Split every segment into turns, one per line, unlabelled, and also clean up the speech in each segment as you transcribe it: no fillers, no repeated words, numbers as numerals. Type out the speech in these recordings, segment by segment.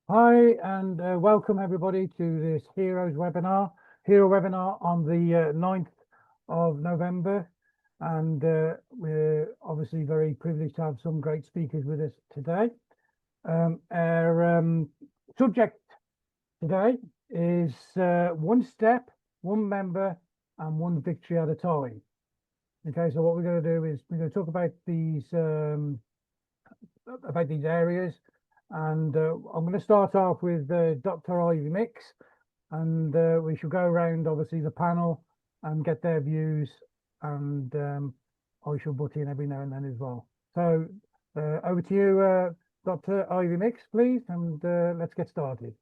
Hi, and welcome everybody to this Hero webinar on the 9th of November. And we're obviously very privileged to have some great speakers with us today. Our subject today is one step, one member, and one victory at a time. Okay, so what we're going to do is we're going to talk about these areas. And I'm going to start off with Dr. Ivy Mix, and we shall go around, obviously, the panel and get their views, and I shall butt in every now and then as well. So over to you, Dr. Ivy Mix, please, and let's get started.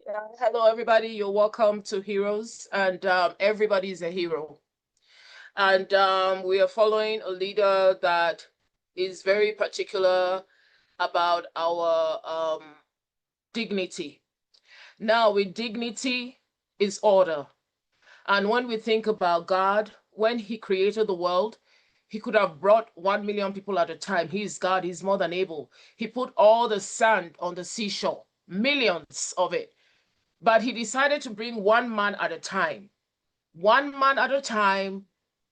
Yeah, hello, everybody. You're welcome to Heroes, and everybody's a hero. And we are following a leader that is very particular about our dignity. Now, with dignity is order. And when we think about God, when he created the world, he could have brought 1 million people at a time. He is God, he's more than able. He put all the sand on the seashore, millions of it. But he decided to bring one man at a time. One man at a time,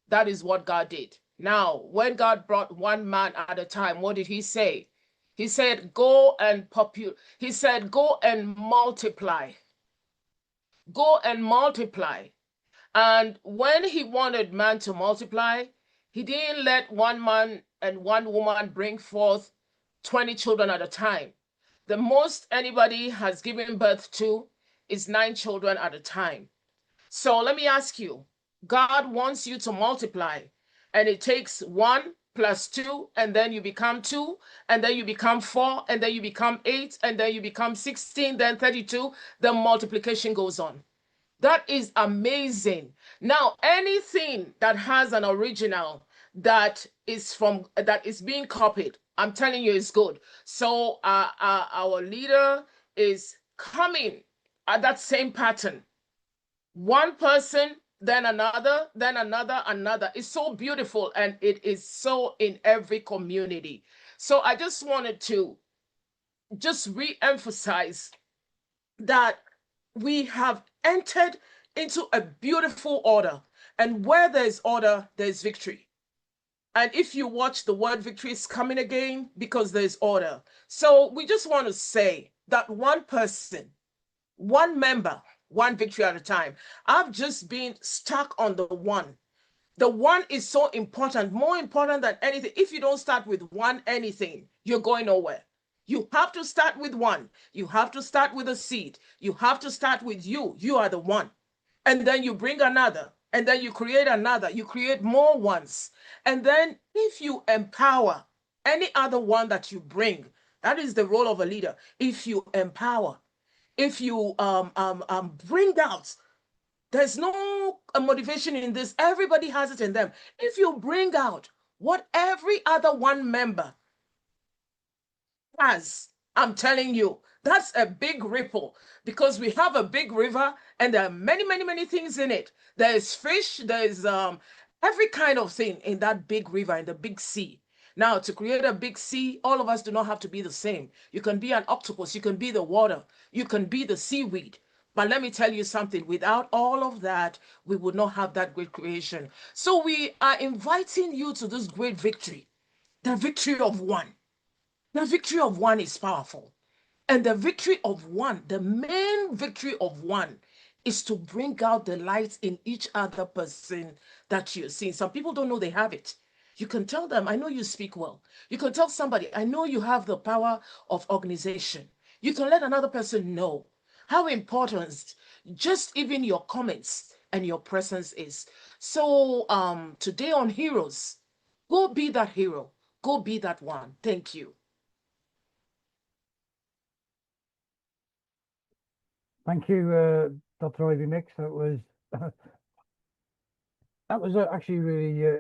that is what God did. Now, when God brought one man at a time, what did he say? He said, go and populate. He said, go and multiply. Go and multiply. And when he wanted man to multiply, he didn't let one man and one woman bring forth 20 children at a time. The most anybody has given birth to is 9 children at a time. So let me ask you, God wants you to multiply, and it takes 1 plus 2, and then you become 2, and then you become 4, and then you become 8, and then you become 16, then 32. The multiplication goes on. That is amazing. Now, anything that has an original that is being copied, I'm telling you, is good. So our leader is coming at that same pattern. One person, then another, then another, another. It's so beautiful, and it is so in every community. So I just wanted to just re-emphasize that we have entered into a beautiful order. And where there's order, there's victory. And if you watch, the word victory is coming again because there's order. So we just want to say that one person, one member, one victory at a time. I've just been stuck on the one. The one is so important, more important than anything. If you don't start with one anything, you're going nowhere. You have to start with one. You have to start with a seed. You have to start with you. You are the one. And then you bring another. And then you create another. You create more ones. And then if you empower any other one that you bring, that is the role of a leader. If you empower, if you bring out, there's no motivation in this. Everybody has it in them. If you bring out what every other one member has, I'm telling you, that's a big ripple, because we have a big river and there are many, many, many things in it. There's fish, there's every kind of thing in that big river, in the big sea. Now, to create a big sea, all of us do not have to be the same. You can be an octopus, you can be the water, you can be the seaweed. But let me tell you something, without all of that, we would not have that great creation. So we are inviting you to this great victory, the victory of one. The victory of one is powerful. And the victory of one, the main victory of one, is to bring out the light in each other person that you're seeing. Some people don't know they have it. You can tell them, I know you speak well. You can tell somebody, I know you have the power of organization. You can let another person know how important just even your comments and your presence is. So today on Heroes, go be that hero. Go be that one. Thank you.
Thank you, Dr. Ivy Mix. That was actually really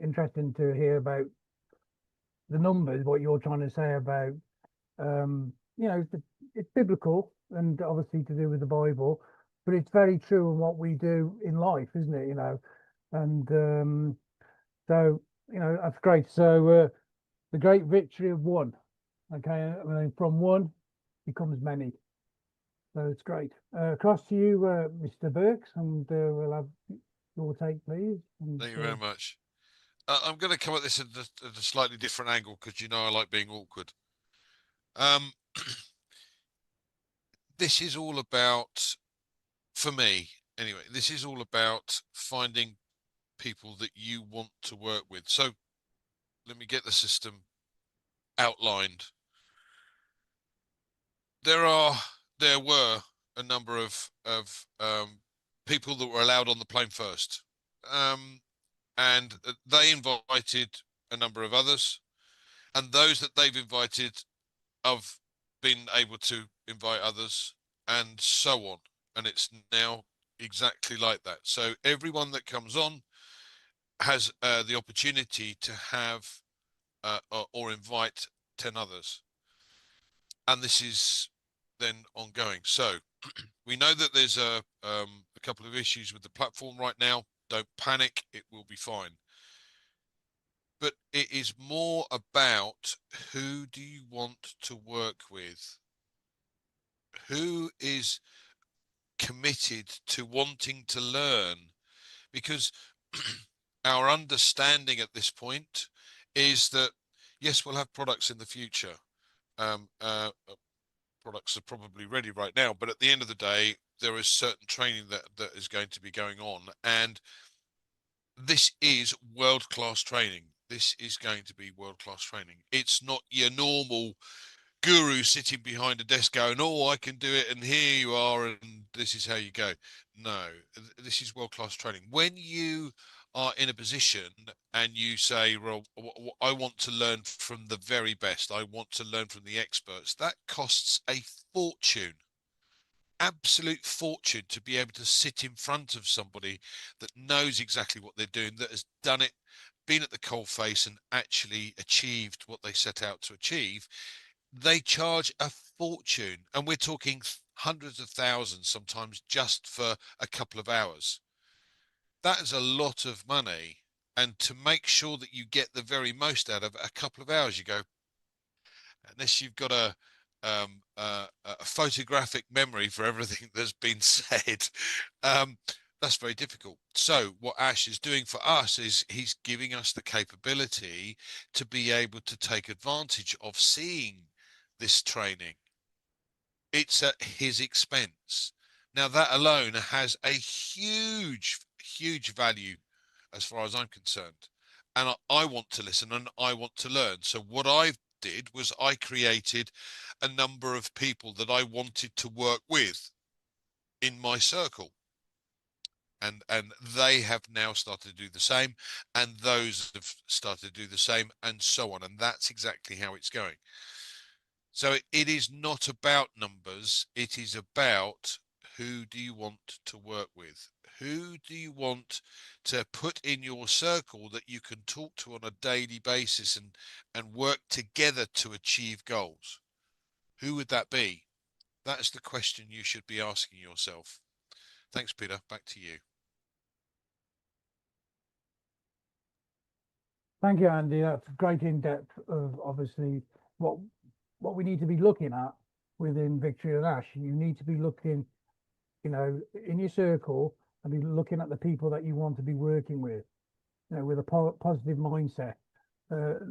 interesting to hear about the numbers, what you're trying to say about, it's biblical and obviously to do with the Bible, but it's very true in what we do in life, isn't it? And so, that's great. So the great victory of one. Okay, I mean, from one becomes many. So it's great. Across to you, Mr. Burks, and we'll have your take, please. And,
Thank you very much. I'm going to come at this at a slightly different angle because you know I like being awkward. This is all about, for me anyway, this is all about finding people that you want to work with. So let me get the system outlined. There were a number of people that were allowed on the plane first, and they invited a number of others, and those that they've invited have been able to invite others, and so on. And it's now exactly like that. So everyone that comes on has the opportunity to have or invite 10 others. And this is then ongoing. So we know that there's a couple of issues with the platform right now. Don't panic, it will be fine. But it is more about who do you want to work with? Who is committed to wanting to learn? Because our understanding at this point is that, yes, we'll have products in the future. Products are probably ready right now, but at the end of the day, there is certain training that is going to be going on, and this is world-class training. This is going to be world-class training. It's not your normal guru sitting behind a desk going, oh, I can do it, and here you are, and this is how you go. No, this is world-class training. When you are in a position and you say, well, I want to learn from the very best, I want to learn from the experts, that costs a fortune, absolute fortune, to be able to sit in front of somebody that knows exactly what they're doing, that has done it, been at the coalface and actually achieved what they set out to achieve. They charge a fortune, and we're talking hundreds of thousands sometimes just for a couple of hours. That is a lot of money, and to make sure that you get the very most out of it, a couple of hours, you go, unless you've got a photographic memory for everything that's been said, that's very difficult. So what Ash is doing for us is he's giving us the capability to be able to take advantage of seeing this training. It's at his expense. Now that alone has a huge, huge value as far as I'm concerned. And I want to listen and I want to learn. So what I did was I created a number of people that I wanted to work with in my circle. And they have now started to do the same, and those have started to do the same, and so on. And that's exactly how it's going. So it is not about numbers. It is about who do you want to work with? Who do you want to put in your circle that you can talk to on a daily basis and work together to achieve goals? Who would that be? That's the question you should be asking yourself. Thanks, Peter. Back to you.
Thank you, Andy. That's great in depth of obviously what we need to be looking at within Victory and Ash. You need to be looking, in your circle and be looking at the people that you want to be working with, with a positive mindset,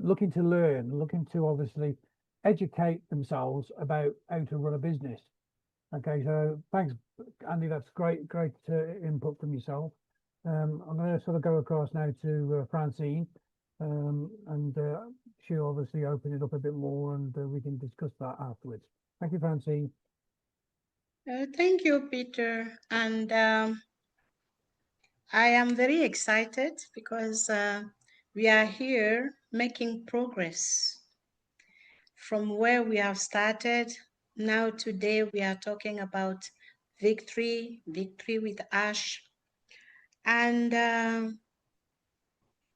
looking to learn, looking to obviously educate themselves about how to run a business. Okay, so thanks, Andy. That's great input from yourself. I'm going to sort of go across now to Francine. And she'll obviously open it up a bit more, and we can discuss that afterwards. Thank you, Francine.
Thank you, Peter. And I am very excited because we are here making progress from where we have started. Now, today, we are talking about victory with Ash. And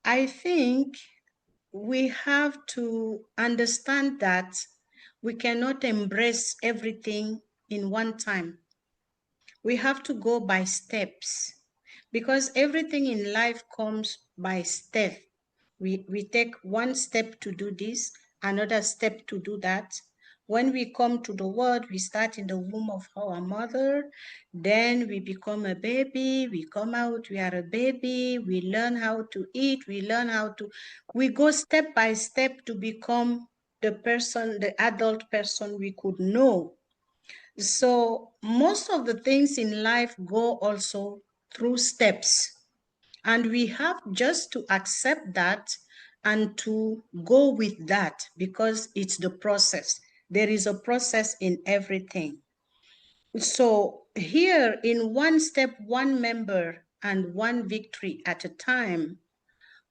I think we have to understand that we cannot embrace everything in one time. We have to go by steps because everything in life comes by step. We take one step to do this, another step to do that. When we come to the world, we start in the womb of our mother, then we become a baby, we come out, we are a baby, we learn how to eat, we go step by step to become the adult person we could know. So most of the things in life go also through steps. And we have just to accept that and to go with that because it's the process. There is a process in everything. So here in one step, one member and one victory at a time,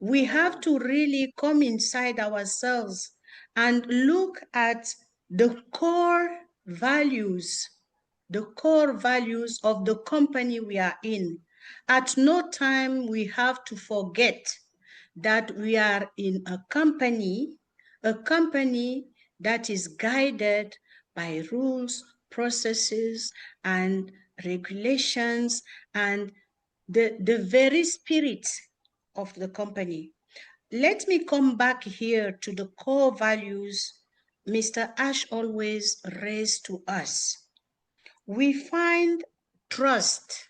we have to really come inside ourselves and look at the core values of the company we are in. At no time we have to forget that we are in a company that is guided by rules, processes, and regulations, and the very spirit of the company. Let me come back here to the core values Mr. Ash always raised to us. We find trust.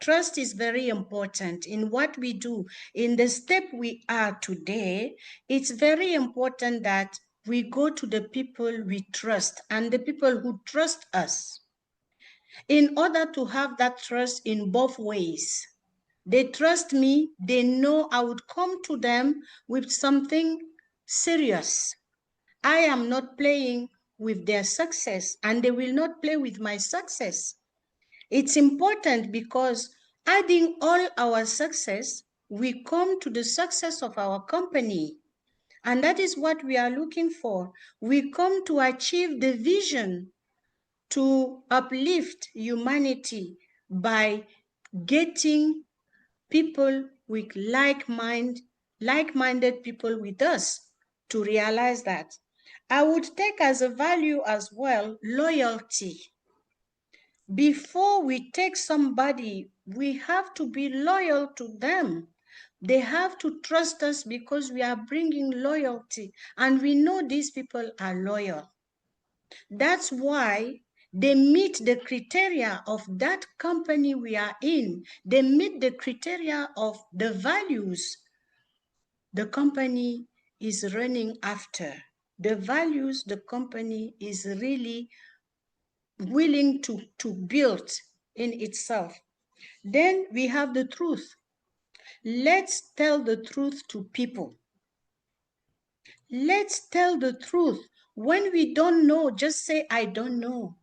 Trust is very important in what we do. In the step we are today, it's very important that we go to the people we trust and the people who trust us in order to have that trust in both ways. They trust me, they know I would come to them with something serious. I am not playing with their success and they will not play with my success. It's important because adding all our success, we come to the success of our company. And that is what we are looking for. We come to achieve the vision to uplift humanity by getting people with like-minded people with us to realize that. I would take as a value as well loyalty. Before we take somebody, we have to be loyal to them. They have to trust us because we are bringing loyalty and we know these people are loyal. That's why they meet the criteria of that company we are in. They meet the criteria of the values the company is running after, the values the company is really willing to build in itself. Then we have the truth. Let's tell the truth to people. Let's tell the truth. When we don't know, just say, I don't know.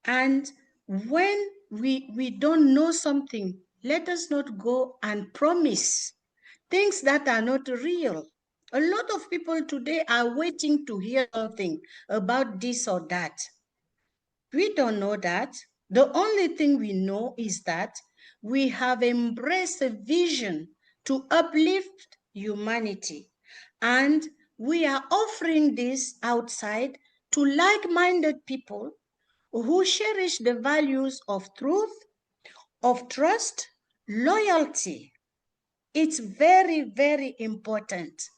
And when we don't know something, let us not go and promise things that are not real. A lot of people today are waiting to hear something about this or that. We don't know that. The only thing we know is that we have embraced a vision to uplift humanity. And we are offering this outside to like-minded people who cherish the values of truth, of trust, loyalty. It's very, very important.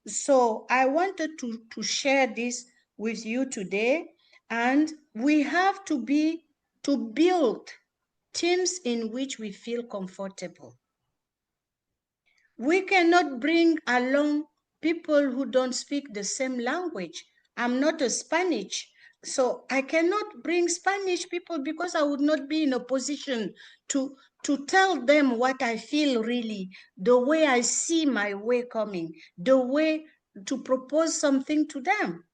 So I wanted to share this with you today. And we have to build teams in which we feel comfortable. We cannot bring along people who don't speak the same language. I'm not a Spanish, so I cannot bring Spanish people because I would not be in a position to tell them what I feel really, the way I see my way coming, the way to propose something to them.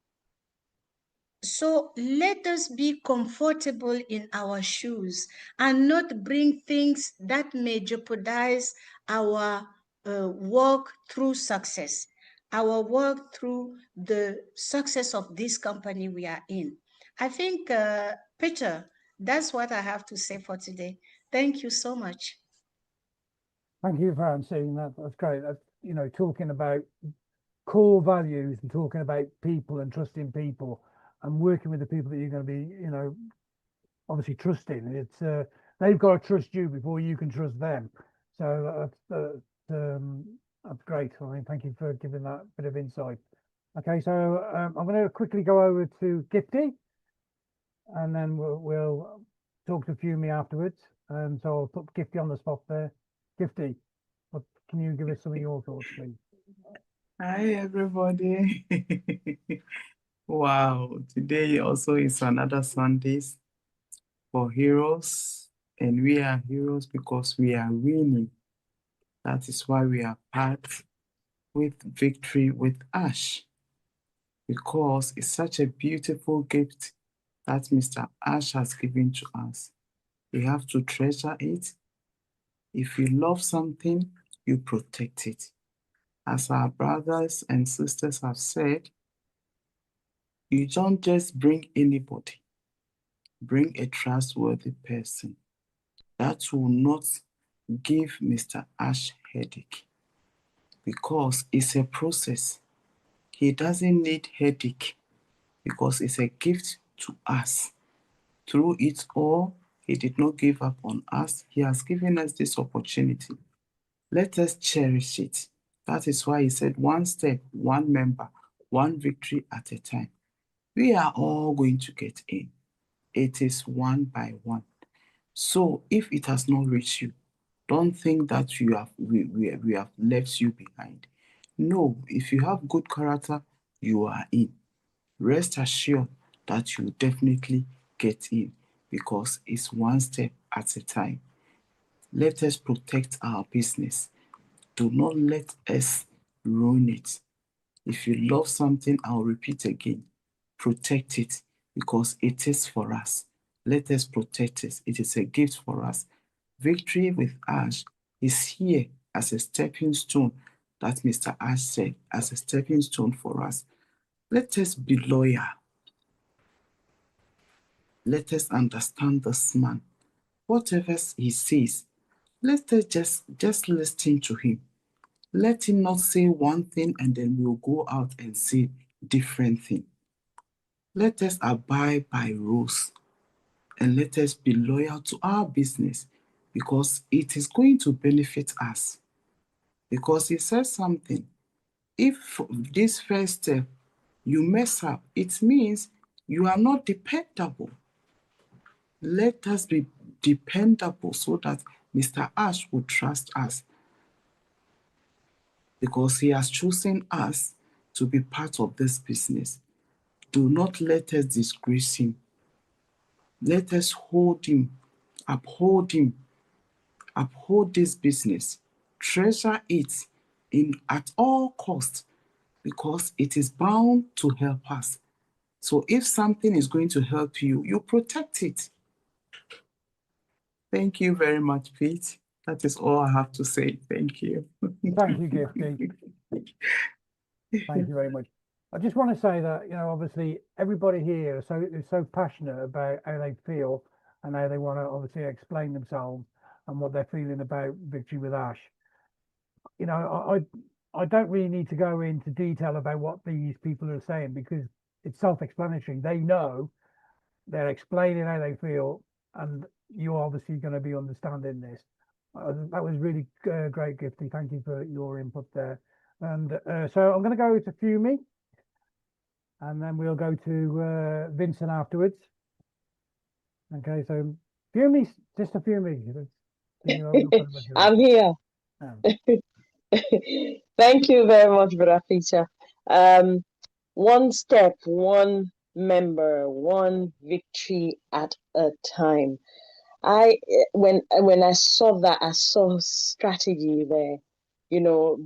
So let us be comfortable in our shoes and not bring things that may jeopardize our work through success, our work through the success of this company we are in. I think, Peter, that's what I have to say for today. Thank you so much.
Thank you, Francine. That's great. That's, you know, talking about core values and talking about people and trusting people and working with the people that you're going to be, you know, obviously trusting. It's they've got to trust you before you can trust them. So that's great. I mean, thank you for giving that bit of insight. Okay, so I'm going to quickly go over to Gifty, and then we'll talk to Fumi afterwards. So I'll put Gifty on the spot there. Gifty, can you give us some of your thoughts, please?
Hi, everybody. Wow, today also is another Sundays for heroes, and we are heroes because we are winning. That is why we are part with victory with Ash, because it's such a beautiful gift that Mr. Ash has given to us. We have to treasure it. If you love something, you protect it. As our brothers and sisters have said, you don't just bring anybody, bring a trustworthy person that will not give Mr. Ash headache, because it's a process. He doesn't need headache because it's a gift to us. Through it all, he did not give up on us. He has given us this opportunity. Let us cherish it. That is why he said, one step, one member, one victory at a time. We are all going to get in. It is one by one. So if it has not reached you, don't think that we have left you behind. No, if you have good character, you are in. Rest assured that you definitely get in, because it's one step at a time. Let us protect our business. Do not let us ruin it. If you love something, I'll repeat again, protect it, because it is for us. Let us protect it. It is a gift for us. Victory with Ash is here as a stepping stone, that Mr. Ash said, as a stepping stone for us. Let us be loyal. Let us understand this man. Whatever he says, let us just listen to him. Let him not say one thing and then we'll go out and say different thing. Let us abide by rules, and let us be loyal to our business, because it is going to benefit us. Because he says something, if this first step you mess up, it means you are not dependable. Let us be dependable so that Mr. Ash will trust us, because he has chosen us to be part of this business. Do not let us disgrace him. Let us hold him, uphold this business, treasure it at all costs, because it is bound to help us. So if something is going to help you, you protect it. Thank you very much, Pete. That is all I have to say. Thank you.
Thank you, Gifty. Thank you very much. I just want to say that, obviously everybody here is so passionate about how they feel and how they want to obviously explain themselves and what they're feeling about Victory with Ash. I don't really need to go into detail about what these people are saying, because it's self-explanatory. They know, they're explaining how they feel, and you're obviously going to be understanding this. That was really great, Gifty. Thank you for your input there. And so I'm going to go to Fumi, and then we'll go to Vincent afterwards. Okay, so Fumi, Sister Fumi.
I'm here. Thank you very much, Brother Peter. One step, one member, one victory at a time. When I saw that, I saw strategy there,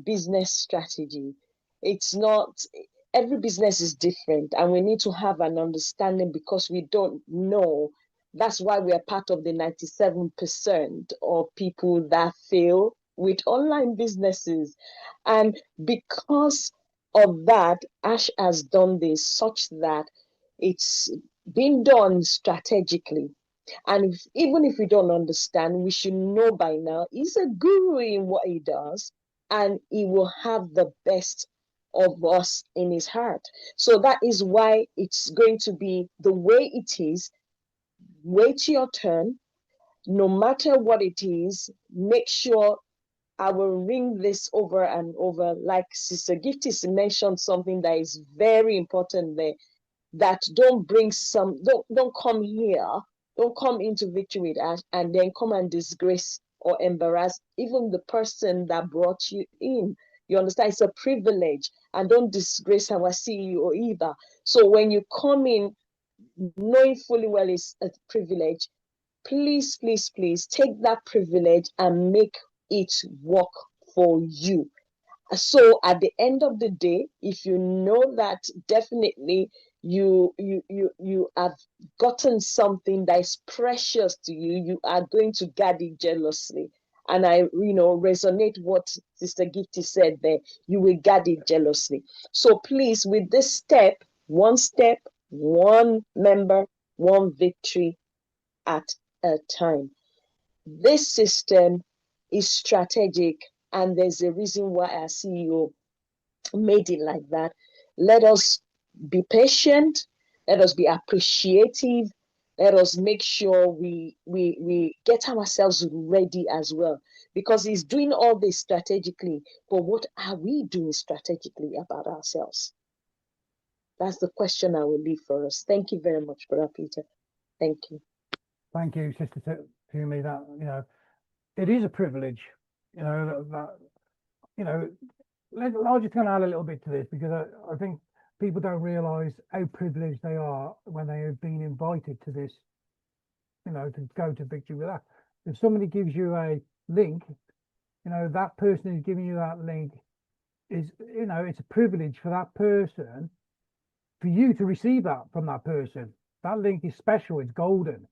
business strategy. It's not, every business is different, and we need to have an understanding, because we don't know. That's why we are part of the 97% of people that fail with online businesses. And because of that, Ash has done this such that it's been done strategically. And even if we don't understand, we should know by now he's a guru in what he does, and he will have the best of us in his heart. So that is why it's going to be the way it is. Wait your turn. No matter what it is, make sure I will ring this over and over. Like Sister Gifty mentioned something that is very important there, that don't come here, don't come into Victory with Ash and then come and disgrace or embarrass even the person that brought you in. You understand? It's a privilege, and don't disgrace our CEO either. So when you come in knowing fully well it's a privilege, please, please, please take that privilege and make it work for you. So at the end of the day, if you know that definitely you have gotten something that is precious to you, you are going to guard it jealously. And I resonate what Sister Gifty said there. You will guard it jealously. So please, with this step, one member, one victory at a time. This system is strategic, and there's a reason why our CEO made it like that. Let us be patient. Let us be appreciative. Let us make sure we get ourselves ready as well, because he's doing all this strategically. But what are we doing strategically about ourselves? That's the question I will leave for us. Thank you very much, Brother Peter. Thank you.
Thank you, Sister Tumi. That it is a privilege. I'll just kind of add a little bit to this, because I think people don't realise how privileged they are when they have been invited to this. To go to Victory with Ash. If somebody gives you a link, that person who's giving you that link is, it's a privilege for that person, for you to receive that from that person. That link is special. It's golden.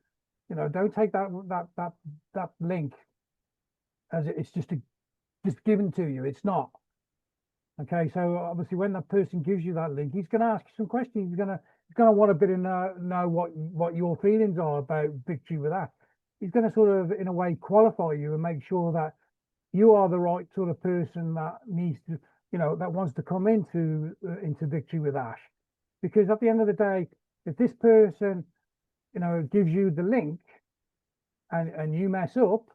Don't take that link as it's just given to you. It's not. Okay, so obviously when that person gives you that link, he's going to ask you some questions. He's going to want a bit of know what your feelings are about Victory with Ash. He's going to sort of, in a way, qualify you and make sure that you are the right sort of person that needs to, that wants to come into Victory with Ash. Because at the end of the day, if this person, gives you the link and you mess up,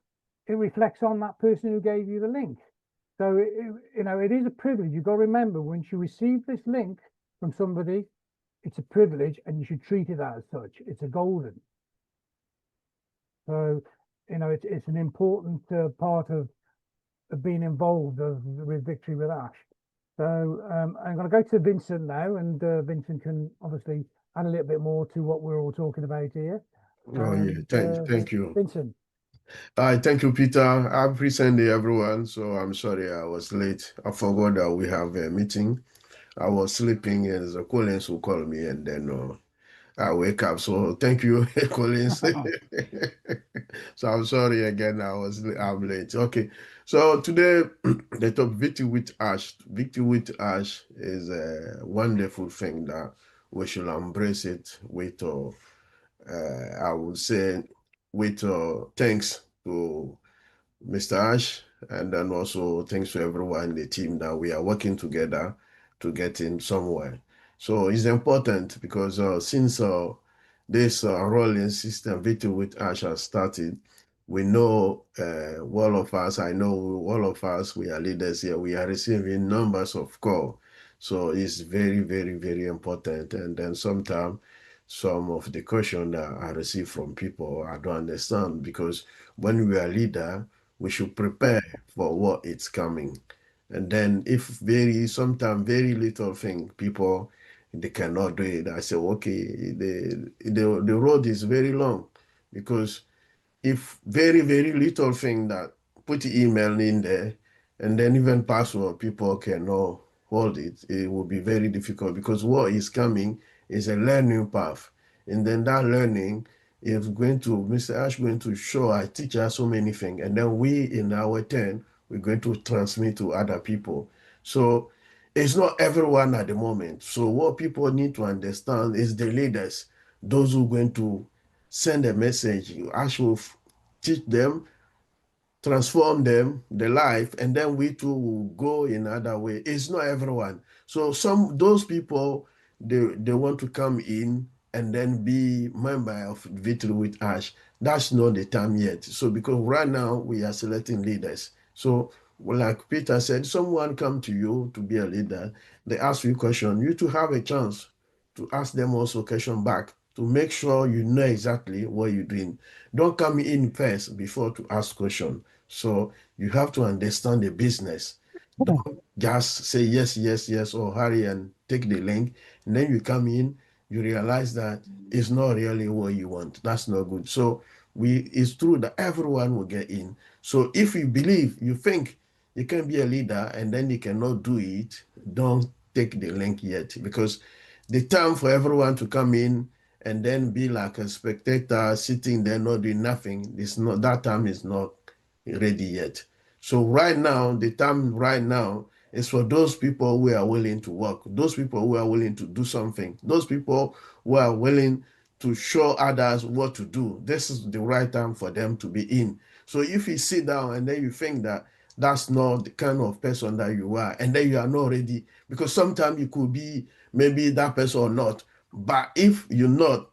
it reflects on that person who gave you the link. So, it is a privilege. You've got to remember, once you receive this link from somebody, it's a privilege, and you should treat it as such. It's a golden. So, it's an important part of being involved with Victory with Ash. So, I'm going to go to Vincent now, and Vincent can obviously add a little bit more to what we're all talking about here.
Oh, yeah. Thank you.
Vincent.
Hi, thank you, Peter. Happy Sunday, everyone. So I'm sorry I was late. I forgot that we have a meeting. I was sleeping, and the Collins will call me, and then I wake up. So thank you, Collins. So I'm sorry again. I'm late. Okay. So today, the topic Victory with Ash. Victory with Ash is a wonderful thing that we should embrace it with, I would say, with thanks to Mr. Ash, and then also thanks to everyone in the team that we are working together to get in somewhere. So it's important because since this rolling system Victory with Ash has started, we know all of us, I know all of us, we are leaders here, we are receiving numbers of calls. So it's very, very, very important. And then sometimes some of the question that I receive from people, I don't understand, because when we are leader, we should prepare for what is coming. And then if sometimes very little thing, people, they cannot do it. I say, okay, the road is very long, because if very, very little thing that put email in there, and then even password, people cannot hold it, it will be very difficult, because what is coming is a learning path. And then that learning is Mr. Ash going to show our teacher so many things. And then we, in our turn, we're going to transmit to other people. So it's not everyone at the moment. So what people need to understand is the leaders, those who are going to send a message. Ash will teach them, transform them, the life, and then we too will go in another way. It's not everyone. So those people, they want to come in and then be member of Victory with Ash. That's not the time yet. So because right now we are selecting leaders. So Well, like Peter said, someone come to you to be a leader, they ask you a question, you to have a chance to ask them also question back to make sure you know exactly what you're doing. Don't come in first before to ask question. So you have to understand the business. Don't just say yes, yes, yes, or hurry and take the link. And then you come in, you realize that it's not really what you want. That's not good. So it's true that everyone will get in. So if you believe, you think you can be a leader and then you cannot do it, don't take the link yet, because the time for everyone to come in and then be like a spectator sitting there not doing nothing, it's not, that time is not ready yet. So right now, the time right now is for those people who are willing to work, those people who are willing to do something, those people who are willing to show others what to do. This is the right time for them to be in. So if you sit down and then you think that that's not the kind of person that you are, and then you are not ready, because sometimes you could be maybe that person or not. But if you're not,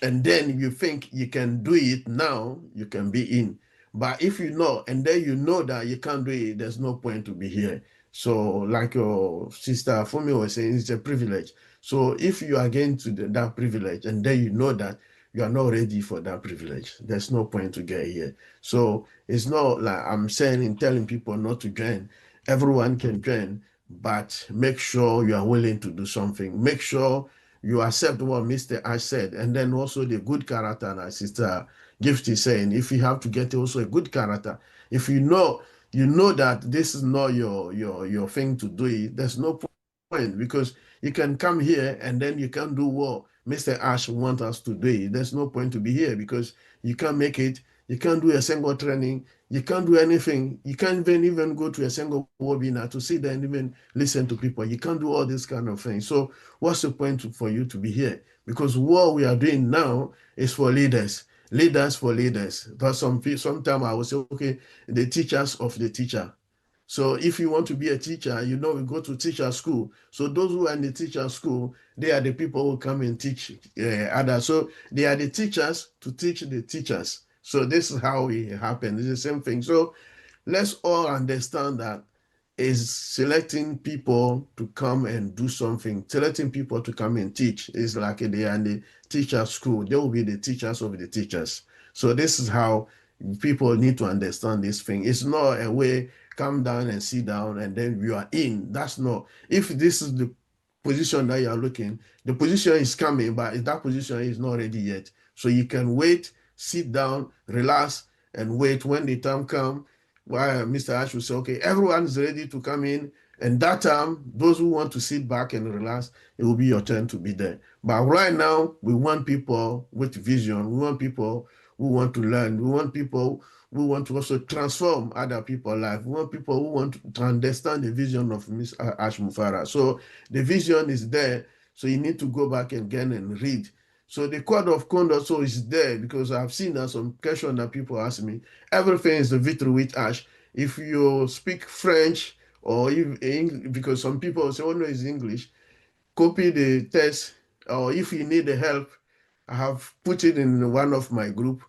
and then you think you can do it now, you can be in. But if you know, and then you know that you can't do it, there's no point to be here. So, like your sister Fumi was saying, it's a privilege. So, if you are getting to that privilege, and then you know that you are not ready for that privilege, there's no point to get here. So, it's not like I'm saying and telling people not to join. Everyone can join, but make sure you are willing to do something. Make sure you accept what Mr. Ash said, and then also the good character, and Sister Gift is saying, if you have to get also a good character, if you know that this is not your thing to do it, there's no point, because you can come here and then you can do what Mr. Ash wants us to do it. There's no point to be here because you can't make it, you can't do a single training, you can't do anything, you can't even go to a single webinar to sit there and even listen to people. You can't do all this kind of things. So what's the point for you to be here? Because what we are doing now is for leaders, leaders for leaders. But sometimes I will say, okay, the teachers of the teacher. So if you want to be a teacher, we go to teacher school. So those who are in the teacher school, they are the people who come and teach others. So they are the teachers to teach the teachers. So this is how it happens. It's the same thing. So let's all understand that is selecting people to come and do something, selecting people to come and teach. Is like they are in the teacher school. They will be the teachers of the teachers. So this is how people need to understand this thing. It's not a way, come down and sit down and then you are in. That's not. If this is the position that you are looking, the position is coming, but that position is not ready yet. So you can wait, sit down, relax, and wait when the time comes. Why Mr. Ash will say, okay, everyone is ready to come in. And that time, those who want to sit back and relax, it will be your turn to be there. But right now, we want people with vision. We want people who want to learn. We want people who want to also transform other people's life. We want people who want to understand the vision of Ms. Ash Mufara. So the vision is there. So you need to go back again and read. So the code of conduct so is there, because I've seen that some question that people ask me. Everything is the victory with Ash. If you speak French or if, because some people say, oh no, it's English, copy the text, or if you need the help, I have put it in one of my group,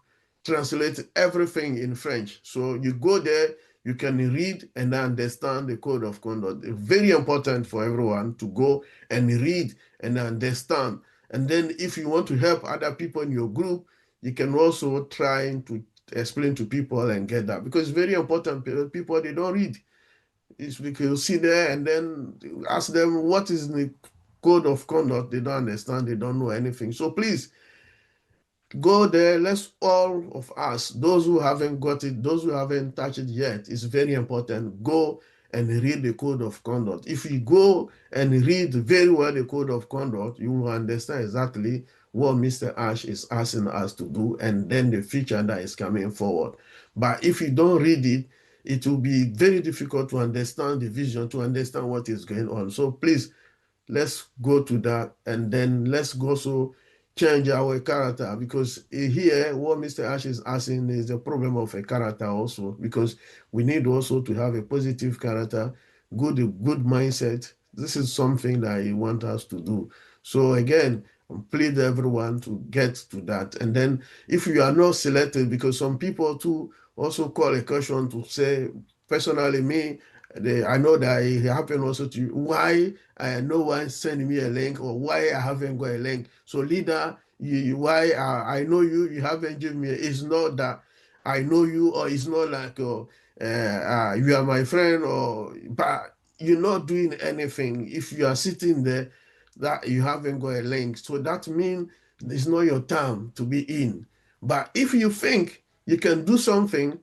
translate everything in French. So you go there, you can read and understand the code of conduct. It's very important for everyone to go and read and understand. And then if you want to help other people in your group, you can also try to explain to people and get that, because it's very important. People, they don't read. It's because you sit there and then ask them what is the code of conduct. They don't understand, they don't know anything. So please go there. Let's all of us, those who haven't got it, those who haven't touched it yet, it's very important. Go and read the code of conduct. If you go and read very well the code of conduct, you will understand exactly what Mr. Ash is asking us to do, and then the future that is coming forward. But if you don't read it, it will be very difficult to understand the vision, to understand what is going on. So please, let's go to that, and then let's also change our character, because here what Mr. Ash is asking is a problem of a character also, because we need also to have a positive character, good mindset. This is something that he wants us to do. So again, I plead everyone to get to that. And then if you are not selected, because some people too also call a question to say personally, me, I know that it happened also to you. Why no one send me a link, or why I haven't got a link? So leader, why I know you, you haven't given me. It's not that I know you, or it's not like you are my friend, or but you're not doing anything. If you are sitting there, that you haven't got a link, so that means it's not your time to be in. But if you think you can do something,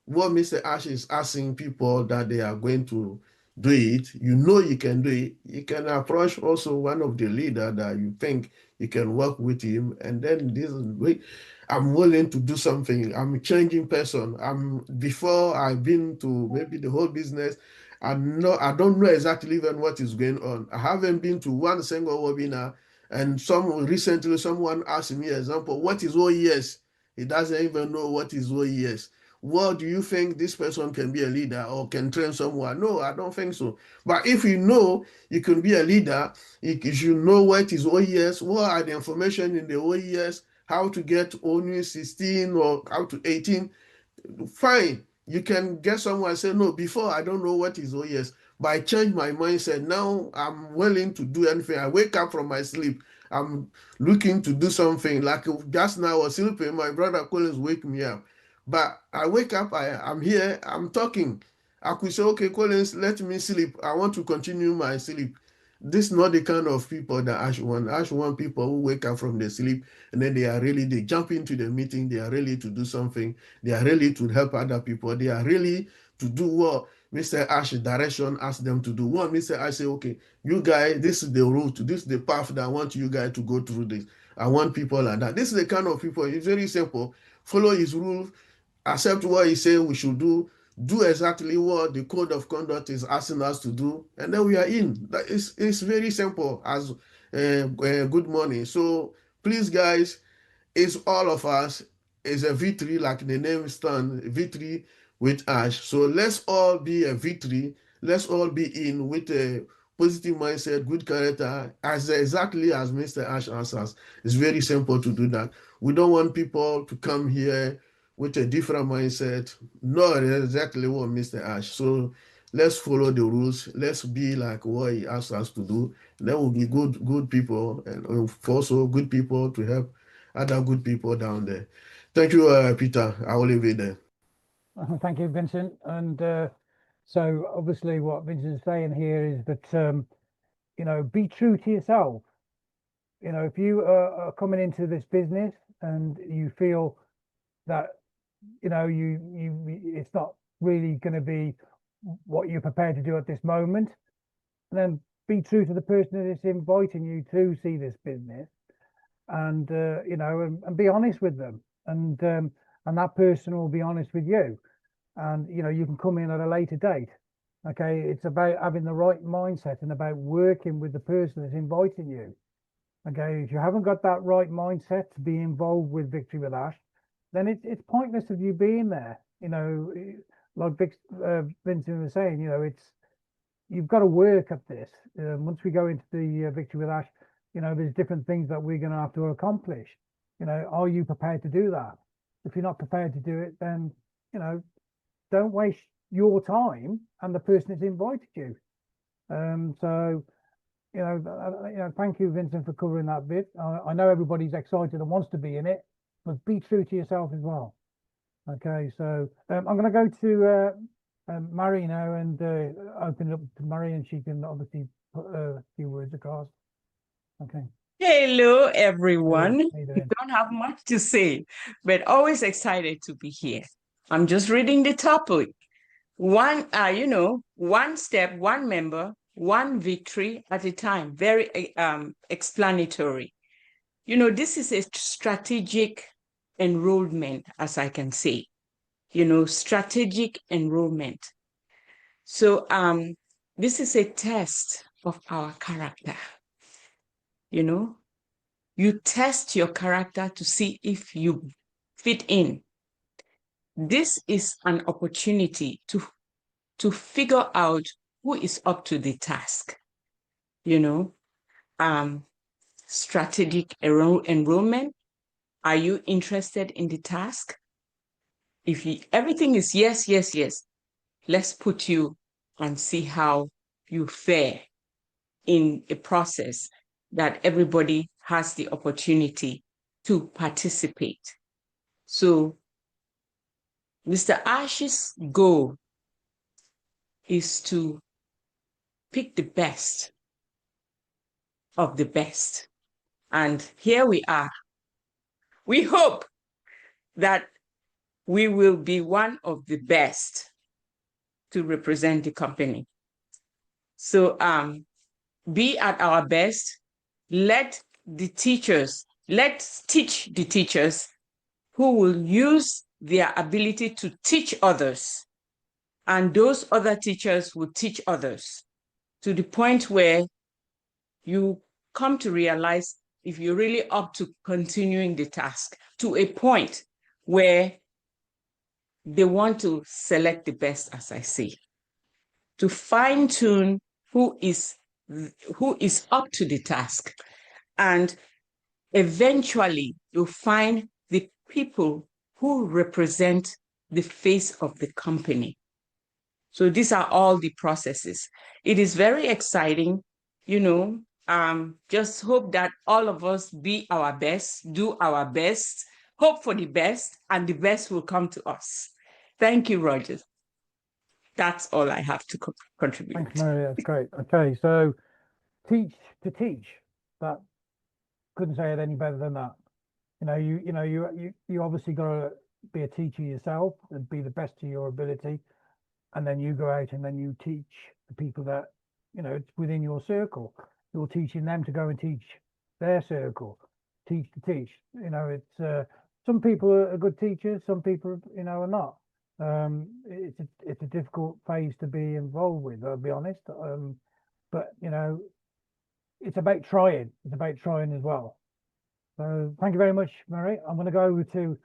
what Mr. Ash is asking people that they are going to do it, you know you can do it. You can approach also one of the leader that you think you can work with him, and then this is I'm willing to do something. I'm a changing person. I'm before I've been to maybe the whole business. I don't know exactly even what is going on. I haven't been to one single webinar. And recently someone asked me example, what is OES? He doesn't even know what is OES. What do you think this person can be a leader or can train someone? No, I don't think so. But if you know you can be a leader, you should know what is OES, what are the information in the OES, how to get only 16 or how to 18. Fine, you can get someone and say, no, before I don't know what is OES, but I changed my mindset. Now I'm willing to do anything. I wake up from my sleep. I'm looking to do something. Like just now I was sleeping, my brother Collins wake me up. But I wake up, I'm here, I'm talking. I could say, okay, Collins, let me sleep. I want to continue my sleep. This is not the kind of people that Ash want. Ash want people who wake up from their sleep and then they jump into the meeting. They are ready to do something. They are ready to help other people. They are really to do what Mr. Ash direction asked them to do. What Mr. Ash say, okay, you guys, this is the route, this is the path that I want you guys to go through this. I want people like that. This is the kind of people. It's very simple. Follow his rules, accept what he say we should do exactly what the code of conduct is asking us to do, and then we are in. That is, it's very simple as good morning. So please, guys, it's all of us. It's a victory, like the name stands, victory with Ash. So let's all be a victory. Let's all be in with a positive mindset, good character, as exactly as Mr. Ash answers. It's very simple to do that. We don't want people to come here with a different mindset, not exactly what Mr. Ash. So let's follow the rules. Let's be like what he asks us to do. There will be good people, and also good people to help other good people down there. Thank you, Peter. I will leave it there.
Thank you, Vincent. And so obviously what Vincent's saying here is that, you know, be true to yourself. You know, if you are coming into this business and you feel that, you know, it's not really going to be what you're prepared to do at this moment, then be true to the person that is inviting you to see this business, and you know, and be honest with them, and that person will be honest with you, and you know, you can come in at a later date. Okay, it's about having the right mindset and about working with the person that's inviting you. Okay, if you haven't got that right mindset to be involved with Victory with Ash, then it's pointless of you being there. You know, like Vincent was saying, you know, you've got to work at this. Once we go into the Victory with Ash, you know, there's different things that we're going to have to accomplish. You know, are you prepared to do that? If you're not prepared to do it, then, you know, don't waste your time and the person that's invited you. So, you know, thank you, Vincent, for covering that bit. I know everybody's excited and wants to be in it, but be true to yourself as well. Okay, so I'm going to go to Mary now and open it up to Mary, and she can obviously put a few words across. Okay.
Hello, everyone.
How you doing?
Don't have much to say, but always excited to be here. I'm just reading the topic. One step, one member, one victory at a time. Very explanatory. You know, this is a strategic enrollment, as I can say. You know, strategic enrollment. So this is a test of our character. You know, you test your character to see if you fit in. This is an opportunity to figure out who is up to the task. You know, strategic enrollment. Are you interested in the task? If everything is yes, yes, yes, let's put you and see how you fare in a process that everybody has the opportunity to participate. So Mr. Ash's goal is to pick the best of the best. And here we are. We hope that we will be one of the best to represent the company. So be at our best. Let's teach the teachers who will use their ability to teach others. And those other teachers will teach others to the point where you come to realize if you're really up to continuing the task, to a point where they want to select the best, as I say, to fine-tune who is up to the task. And eventually you'll find the people who represent the face of the company. So these are all the processes. It is very exciting, you know. Just hope that all of us be our best, do our best, hope for the best, and the best will come to us. Thank you, Rogers. That's all I have to contribute.
Thanks, Mary. That's great. Okay, so teach to teach. That couldn't say it any better than that. You obviously got to be a teacher yourself and be the best to your ability, and then you go out and then you teach the people that it's within your circle. You're teaching them to go and teach their circle. Teach to teach. It's some people are good teachers, some people are not. It's a difficult phase to be involved with, I'll be honest. But it's about trying. It's about trying as well. So thank you very much, Mary. I'm going to go over to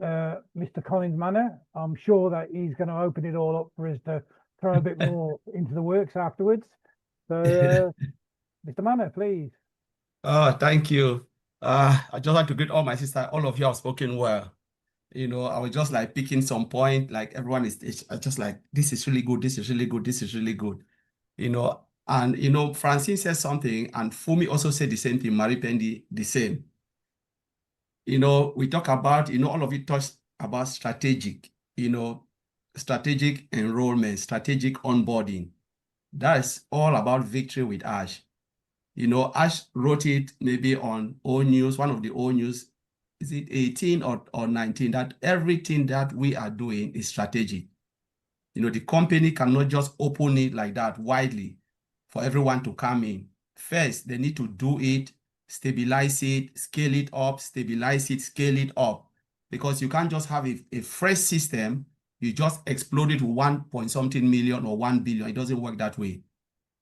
Mr. Collins Manor. I'm sure that he's going to open it all up for us to throw a bit more into the works afterwards. So, Mr. Manor, please.
Oh, thank you. I just like to greet all my sisters. All of you have spoken well. I was just like picking some point, like everyone is just like, this is really good, this is really good, this is really good. And Francine said something, and Fumi also said the same thing, Marie Pendi, the same. We talk about, all of you touched about strategic enrollment, strategic onboarding. That's all about victory with Ash. Ash wrote it maybe on O News, one of the O News, is it 18 or 19, that everything that we are doing is strategic. The company cannot just open it like that widely for everyone to come in. First, they need to do it, stabilize it, scale it up, stabilize it, scale it up. Because you can't just have a fresh system, you just explode it to 1.something million or 1 billion. It doesn't work that way.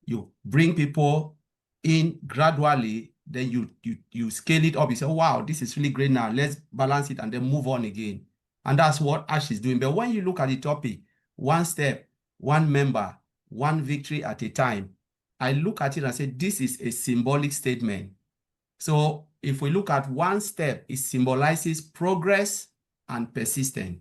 You bring people in gradually, then you scale it up. You say, wow, this is really great now. Let's balance it and then move on again. And that's what Ash is doing. But when you look at the topic, one step, one member, one victory at a time, I look at it and say, this is a symbolic statement. So if we look at one step, it symbolizes progress and persistence.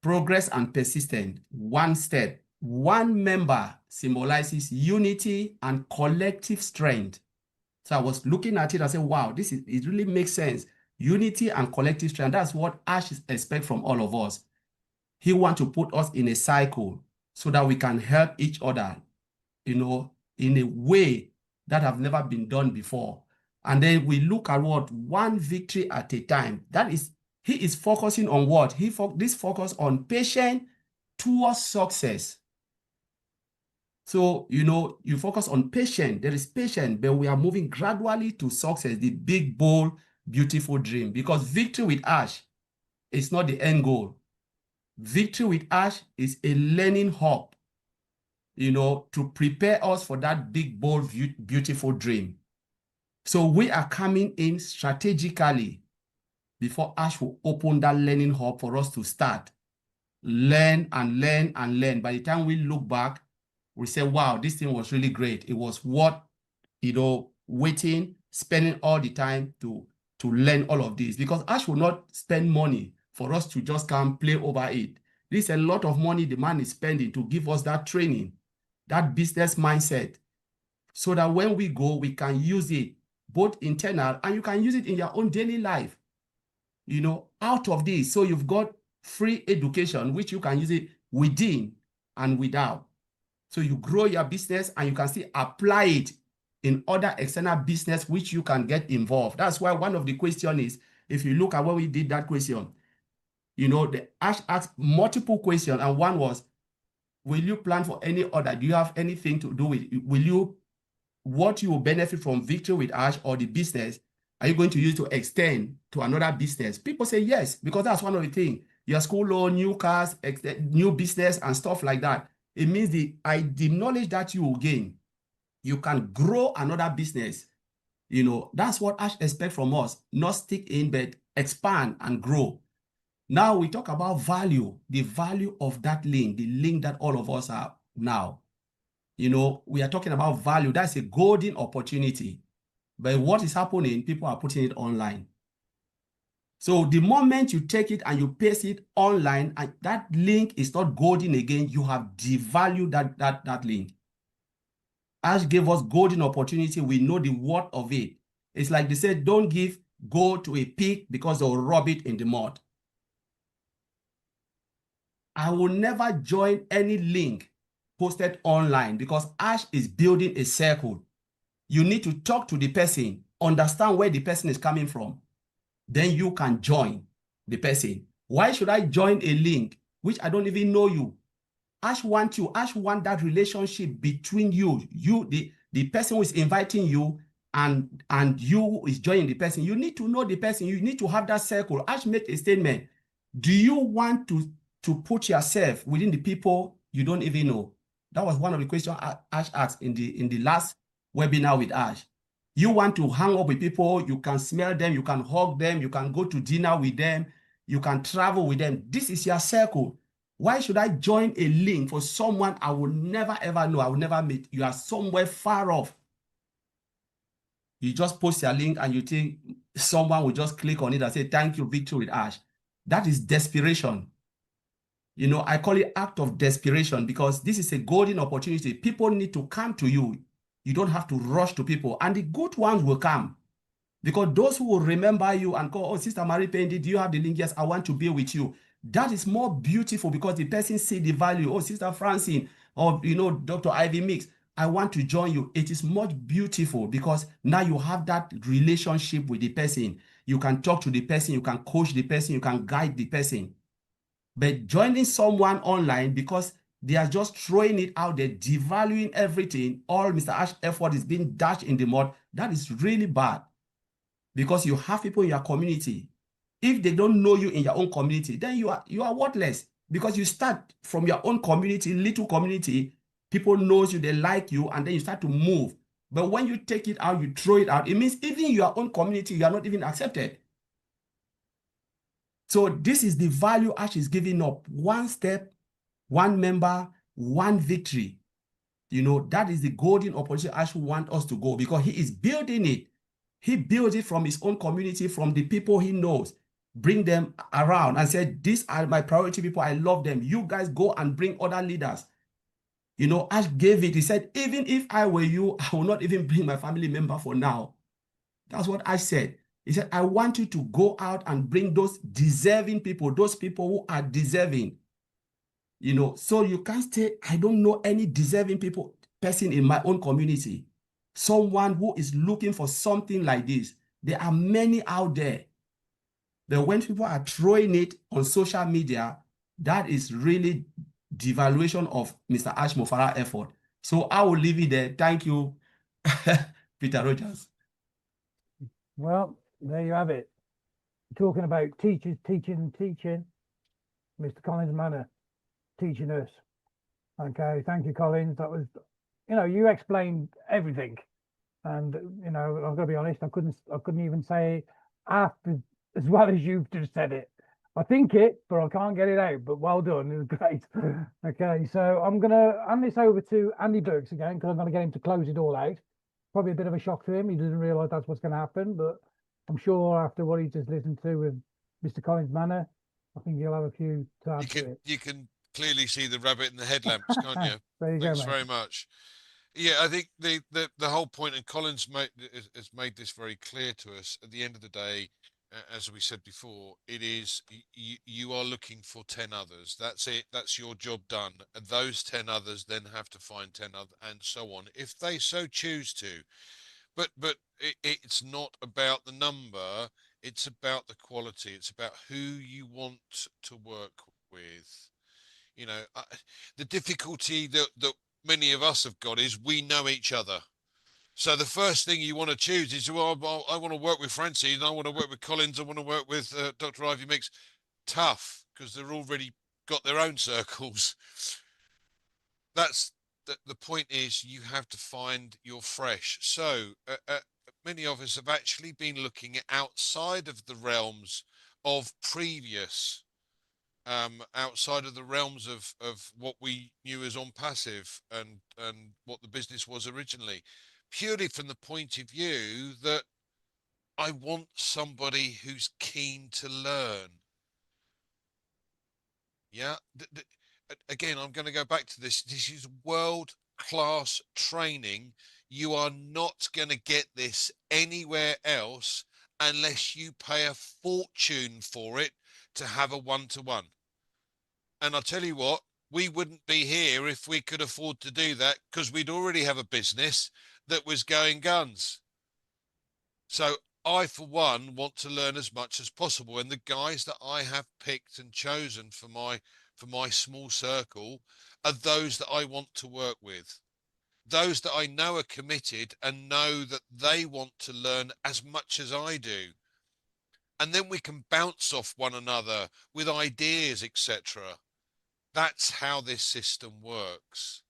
Progress and persistence, one step. One member symbolizes unity and collective strength. So I was looking at it and said, wow, it really makes sense. Unity and collective strength, that's what Ash expects from all of us. He wants to put us in a cycle so that we can help each other, in a way that have never been done before. And then we look at what? One victory at a time. That is, he is focusing on what? This focus on patience towards success. So, you focus on patience. There is patience, but we are moving gradually to success, the big, bold, beautiful dream. Because victory with Ash is not the end goal. Victory with Ash is a learning hub, to prepare us for that big, bold, beautiful dream. So we are coming in strategically before Ash will open that learning hub for us to start. Learn and learn and learn. By the time we look back, we say, wow, this thing was really great. It was worth, waiting, spending all the time to learn all of this. Because Ash will not spend money for us to just come play over it. This is a lot of money the man is spending to give us that training, that business mindset, so that when we go, we can use it both internal and you can use it in your own daily life. You know, out of this, so you've got free education, which you can use it within and without. So you grow your business and you can still apply it in other external business which you can get involved. That's why one of the questions is, if you look at what we did that question, you know, the Ash asked multiple questions, and one was, will you plan for any other? Do you have anything to do with, will you, what you will benefit from Victory with Ash or the business, are you going to use to extend to another business? People say yes, because that's one of the things. Your school loan, new cars, new business and stuff like that. It means the knowledge that you will gain, you can grow another business. You know, that's what Ash expects from us, not stick in, but expand and grow. Now we talk about value, the value of that link, the link that all of us are now. You know, we are talking about value. That's a golden opportunity. But what is happening? People are putting it online. So the moment you take it and you paste it online, and that link is not golden again, you have devalued that link. Ash gave us golden opportunity. We know the worth of it. It's like they said, don't give gold to a pig because they'll rub it in the mud. I will never join any link posted online because Ash is building a circle. You need to talk to the person, understand where the person is coming from. Then you can join the person. Why should I join a link which I don't even know you? Ash want you. Ash want that relationship between you, the person who is inviting you, and you who is joining the person. You need to know the person. You need to have that circle. Ash made a statement. Do you want to put yourself within the people you don't even know? That was one of the questions Ash asked in the last webinar with Ash. You want to hang up with people, you can smell them, you can hug them, you can go to dinner with them, you can travel with them. This is your circle. Why should I join a link for someone I will never ever know, I will never meet? You are somewhere far off. You just post your link and you think someone will just click on it and say, thank you, Victory with Ash. That is desperation. You know, I call it act of desperation because this is a golden opportunity. People need to come to you. You don't have to rush to people. And the good ones will come. Because those who will remember you and call, oh, Sister Mary Pendi, do you have the link? Yes, I want to be with you. That is more beautiful because the person see the value. Oh, Sister Francine, or, you know, Dr. Ivy Mix, I want to join you. It is much beautiful because now you have that relationship with the person. You can talk to the person, you can coach the person, you can guide the person. But joining someone online because they are just throwing it out there, devaluing everything, all Mr. Ash's effort is being dashed in the mud, that is really bad. Because you have people in your community. If they don't know you in your own community, then you are worthless. Because you start from your own community, little community, people knows you, they like you, and then you start to move. But when you take it out, you throw it out, it means even your own community, you are not even accepted. So this is the value Ash is giving up. One step, one member, one victory. You know, that is the golden opportunity Ash wants us to go because he is building it. He builds it from his own community, from the people he knows. Bring them around and said, these are my priority people. I love them. You guys go and bring other leaders. You know, Ash gave it. He said, even if I were you, I will not even bring my family member for now. That's what Ash said. He said, I want you to go out and bring those deserving people, those people who are deserving. You know, so you can't say, I don't know any deserving person in my own community. Someone who is looking for something like this. There are many out there. But when people are throwing it on social media, that is really devaluation of Mr. Ash Mofara effort. So I will leave it there. Thank you, Peter Rogers.
Well, there you have it. Talking about teachers, teaching, Mr. Collins Manor teaching us. Okay, thank you, Collins. That was, you know, you explained everything. And, you know, I've got to be honest, I couldn't even say half as well as you've just said it. I think it, but I can't get it out. But well done, it was great. Okay, so I'm going to hand this over to Andy Burks again, because I'm going to get him to close it all out. Probably a bit of a shock to him. He doesn't realise that's what's going to happen, but I'm sure after what he just listened to with Mr. Collins Manor, I think you'll have a few to add to it.
You can clearly see the rabbit in the headlamps, can't you?
There you go,
Thanks
mate.
very much. Yeah, I think the whole point, and Collins has made this very clear to us. At the end of the day, as we said before, it is you are looking for 10 others. That's it. That's your job done. And those 10 others then have to find 10 others, and so on, if they so choose to. But it's not about the number. It's about the quality. It's about who you want to work with. You know, the difficulty that many of us have got is we know each other. So the first thing you want to choose is, well, I want to work with Francie, and I want to work with Collins, I want to work with Dr. Ivy Mix. Tough, because they're already got their own circles. That's the point is you have to find your fresh. So many of us have actually been looking outside of the realms of previous outside of the realms of what we knew as on passive and what the business was originally, purely from the point of view that I want somebody who's keen to learn. Yeah. Again, I'm going to go back to this. This is world-class training. You are not going to get this anywhere else unless you pay a fortune for it to have a one-to-one. And I'll tell you what, we wouldn't be here if we could afford to do that, because we'd already have a business that was going guns. So I, for one, want to learn as much as possible. And the guys that I have picked and chosen for my small circle are those that I want to work with. Those that I know are committed and know that they want to learn as much as I do. And then we can bounce off one another with ideas, etc. That's how this system works.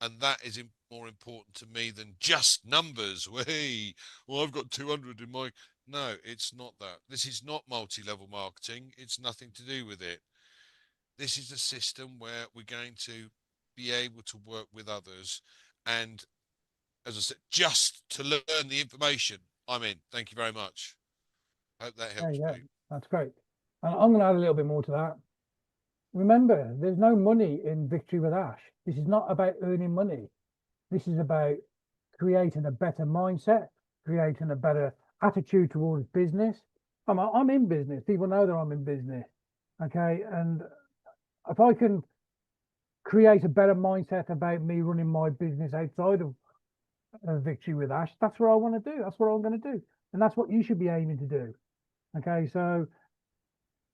And that is more important to me than just numbers. Hey, well, I've got 200 in my... No, it's not that. This is not multi-level marketing. It's nothing to do with it. This is a system where we're going to be able to work with others. And as I said, just to learn the information, I'm in. Thank you very much. Hope that helps
Yeah,
you.
that's great. And I'm going to add a little bit more to that. Remember, there's no money in Victory with Ash. This is not about earning money. This is about creating a better mindset, creating a better attitude towards business. I'm in business. People know that I'm in business. Okay. And if I can create a better mindset about me running my business outside of Victory with Ash, that's what I want to do. That's what I'm going to do. And that's what you should be aiming to do. Okay. So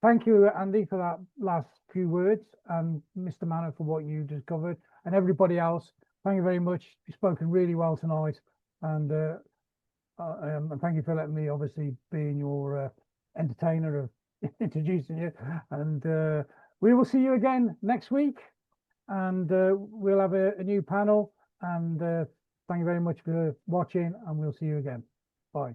thank you, Andy, for that last few words, and Mr. Manor for what you just covered, and everybody else. Thank you very much. You've spoken really well tonight, and thank you for letting me obviously being your entertainer of introducing you. And we will see you again next week, and we'll have a new panel. And thank you very much for watching, and we'll see you again. Bye.